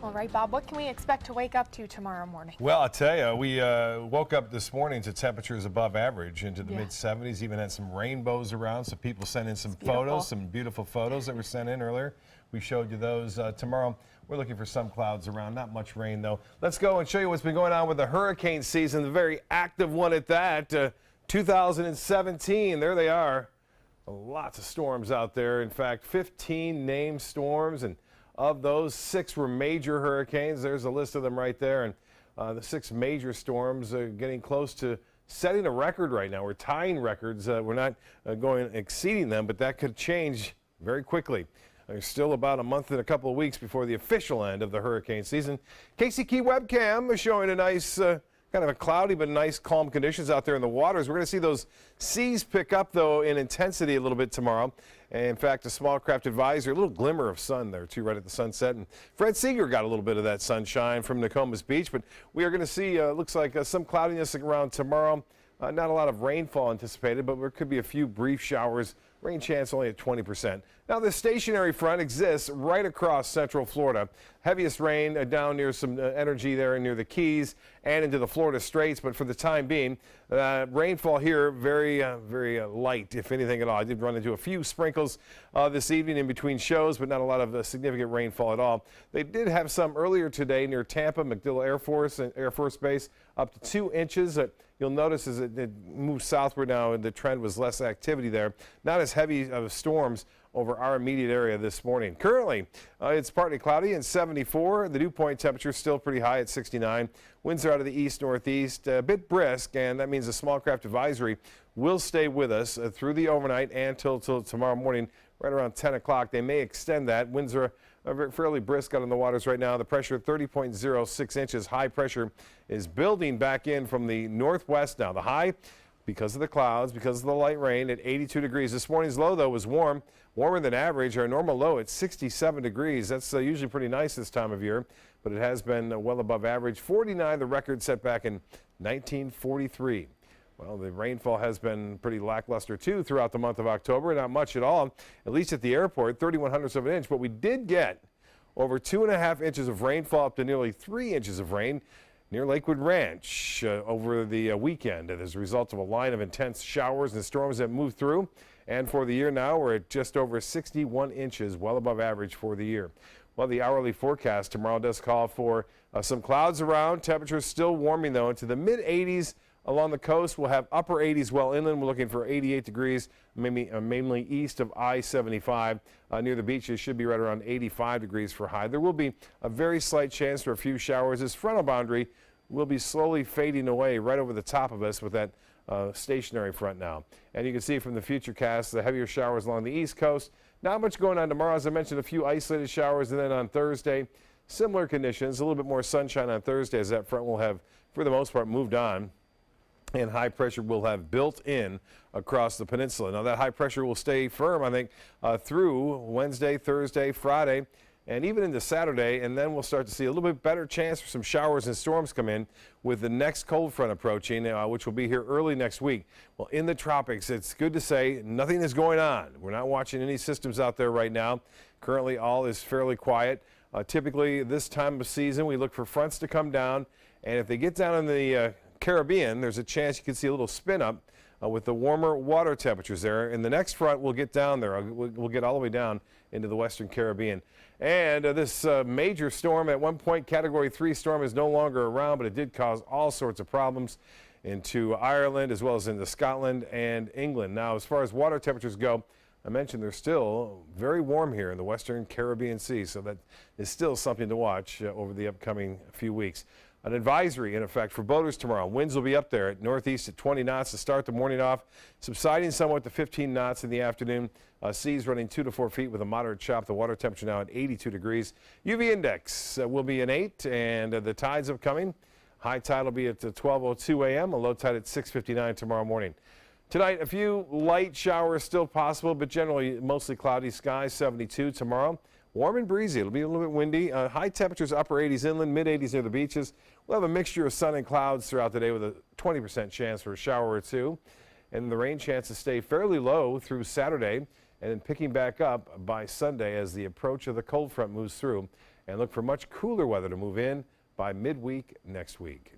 All right, Bob, what can we expect to wake up to tomorrow morning? Well, I'll tell you, we woke up this morning to temperatures above average into the mid-70s, even had some rainbows around, so people sent in some photos, some beautiful photos that were sent in earlier. We showed you those. Tomorrow, we're looking for some clouds around, not much rain though. Let's go and show you what's been going on with the hurricane season, the very active one at that. 2017, there they are. Lots of storms out there. In fact, 15 named storms, and of those, 6 were major hurricanes. There's a list of them right there. And the 6 major storms are getting close to setting a record right now. We're tying records. We're not exceeding them, but that could change very quickly. There's still about a month and a couple of weeks before the official end of the hurricane season. Casey Key webcam is showing a nice kind of a cloudy but nice calm conditions out there in the waters. We're going to see those seas pick up though in intensity a little bit tomorrow. And in fact, a small craft advisory, a little glimmer of sun there too right at the sunset. And Fred Seeger got a little bit of that sunshine from Nokomis Beach, but we are going to see looks like some cloudiness around tomorrow. Not a lot of rainfall anticipated, but there could be a few brief showers. Rain chance only at 20%. Now, this stationary front exists right across central Florida. Heaviest rain down near some energy there near the Keys and into the Florida Straits. But for the time being, rainfall here very light, if anything at all. I did run into a few sprinkles this evening in between shows, but not a lot of significant rainfall at all. They did have some earlier today near Tampa, MacDill Air Force Base, up to 2 inches. You'll notice as it moves southward now, and the trend was less activity there. Not as heavy of storms over our immediate area this morning. Currently, it's partly cloudy and 74. The dew point temperature is still pretty high at 69. Winds are out of the east-northeast, a bit brisk, and that means the small craft advisory will stay with us through the overnight and till tomorrow morning, right around 10 o'clock. They may extend that. Winds are fairly brisk out in the waters right now. The pressure 30.06 inches. High pressure is building back in from the northwest now. The high, because of the clouds, because of the light rain, at 82 degrees. This morning's low, though, was warm, warmer than average. Our normal low at 67 degrees. That's usually pretty nice this time of year, but it has been well above average. 49, the record set back in 1943. Well, the rainfall has been pretty lackluster, too, throughout the month of October. Not much at all, at least at the airport, 31/100ths of an inch. But we did get over 2.5 inches of rainfall, up to nearly 3 inches of rain near Lakewood Ranch over the weekend as a result of a line of intense showers and storms that moved through. And for the year now, we're at just over 61 inches, well above average for the year. Well, the hourly forecast tomorrow does call for some clouds around. Temperatures still warming, though, into the mid-80s. Along the coast, we'll have upper 80s well inland. We're looking for 88 degrees, mainly east of I-75. Near the beaches, should be right around 85 degrees for high. There will be a very slight chance for a few showers. This frontal boundary will be slowly fading away right over the top of us with that stationary front now. And you can see from the futurecast the heavier showers along the east coast. Not much going on tomorrow. As I mentioned, a few isolated showers, and then on Thursday, similar conditions, a little bit more sunshine on Thursday as that front will have, for the most part, moved on. And high pressure will have built in across the peninsula. Now, that high pressure will stay firm, I think, through Wednesday, Thursday, Friday, and even into Saturday. And then we'll start to see a little bit better chance for some showers and storms come in with the next cold front approaching, which will be here early next week. Well, in the tropics, it's good to say nothing is going on. We're not watching any systems out there right now. Currently, all is fairly quiet. Typically, this time of season, we look for fronts to come down. And if they get down in the Caribbean, there's a chance you can see a little spin up with the warmer water temperatures there. And the next front will get down there. We'll get all the way down into the Western Caribbean. And this major storm, at one point, Category 3 storm, is no longer around, but it did cause all sorts of problems into Ireland as well as into Scotland and England. Now, as far as water temperatures go, I mentioned they're still very warm here in the Western Caribbean Sea, so that is still something to watch over the upcoming few weeks. An advisory in effect for boaters tomorrow. Winds will be up there at northeast at 20 knots to start the morning off, subsiding somewhat to 15 knots in the afternoon. Seas running 2 to 4 feet with a moderate chop. The water temperature now at 82 degrees. UV index will be an 8, and the tides upcoming. High tide will be at 12:02 a.m., a low tide at 6:59 tomorrow morning. Tonight, a few light showers still possible, but generally mostly cloudy skies, 72 tomorrow. Warm and breezy. It'll be a little bit windy. High temperatures, upper 80s inland, mid 80s near the beaches. We'll have a mixture of sun and clouds throughout the day with a 20% chance for a shower or two. And the rain chances stay fairly low through Saturday. and then picking back up by Sunday as the approach of the cold front moves through, and look for much cooler weather to move in by midweek next week.